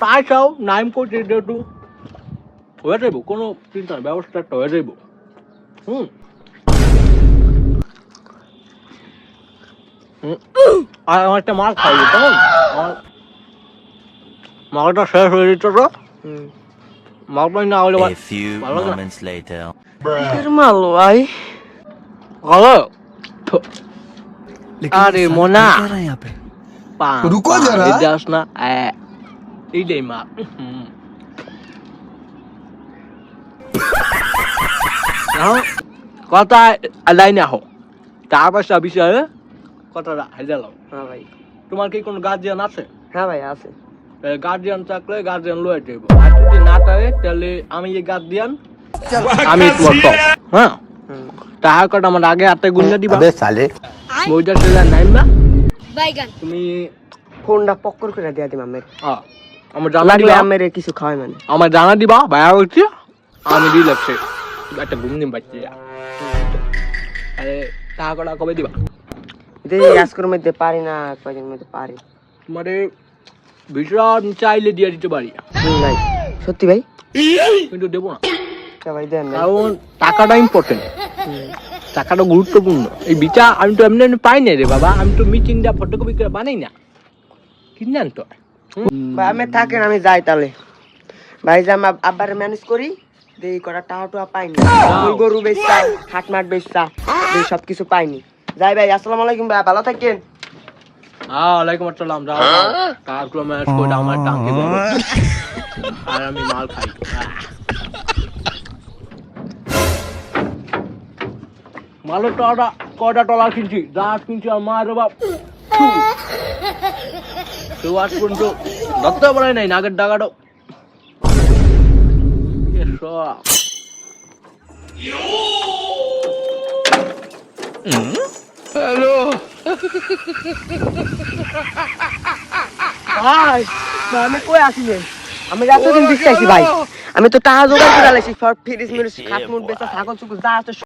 তাই চাও নাইম করছি যেহেতু হয়ে যাইব, কোনো চিন্তার ব্যবস্থা একটা হয়ে যাইব। আর আমার একটা মাল খাইবে কেমন? আমার মালটা শেষ হয়ে যেত তো, মালটা না হলে A few moments later. মাল ভাই ভালো। अरे मोना क्या रहा है यहाँ पे? रुको जरा। जास ना এইটাই মা কথা লাইনে আহো, টাকা পয়সা বিষয়ে কথাটা হেজাল। হ্যাঁ ভাই। তোমার কি কোনো গার্জিয়ান আছে? হ্যাঁ ভাই আছে। গার্জিয়ান থাকলে গার্জিয়ান লয়ে যাইব, আর যদি না থাকে তাহলে আমি এই গার্জিয়ান, আমি তোমার সব। হ্যাঁ, টাকা কটা আমার আগে হাতে গুন্না দিবা। বইটা সেটা নাইম না, তুমি ফোনটা পক্কর করে দিয়া দিম আমের। আমার জানা লাগলে দিবা, আমের কিছু খাওয়াই মানে আমার জানা দিবা ভাইয়া বলছি, আমি রিল্যাক্সে একটা ঘুম দিন পাচ্ছি। আরে টাকা কটা কবে দিবা? আজকের মধ্যে পারি না, কয়দিন মধ্যে পারি। তোমারে বিশাল চাইলে দিয়ে দিতে পারি ভাই সত্যি ভাই, কিন্তু দেবো না, ভাই দেন কারণ টাকাটা ইম্পর্টেন্ট, টাকাটা গুরুত্বপূর্ণ। এই বিচা আমি তো এমনি এমনি পাই না রে বাবা, আমি তো মিটিংটা ফটোকপি করে বানাই না, কিনেন তো। ভাই আমি থাকেন, আমি যাই তাহলে ভাই, যে আমি আব্বার ম্যানেজ করি, দেই কটা টাকা টুয়া পাইনি, গরু বেচা হাট মাঠ বেচা সবকিছু পাইনি। যাই ভাই, আসসালামু আলাইকুম ভাই, ভালো থাকেন। ওয়ালাইকুম আসসালাম। যাও কাকুলো ম্যানেজ করে আমার টাঙ্কি বলো, আর আমি মাল খাই। মালের টাকা কয়টা ডলার কিনছি, জাহাজ কিনছি আর মায়ের বাপ কেউ আজ পর্যন্ত ধরতে পারে নাই নাগের ডাকাটাও। হ্যালো ভাই, আমি কই আসিলেন? আমি এতদিন বিশ্বাসী ভাই, আমি তো টাকা জোগাড় করে আলাইছি, ফ্রিজ মিরিজ খাট মুট বেচা ছাগল চুকুর যা আছে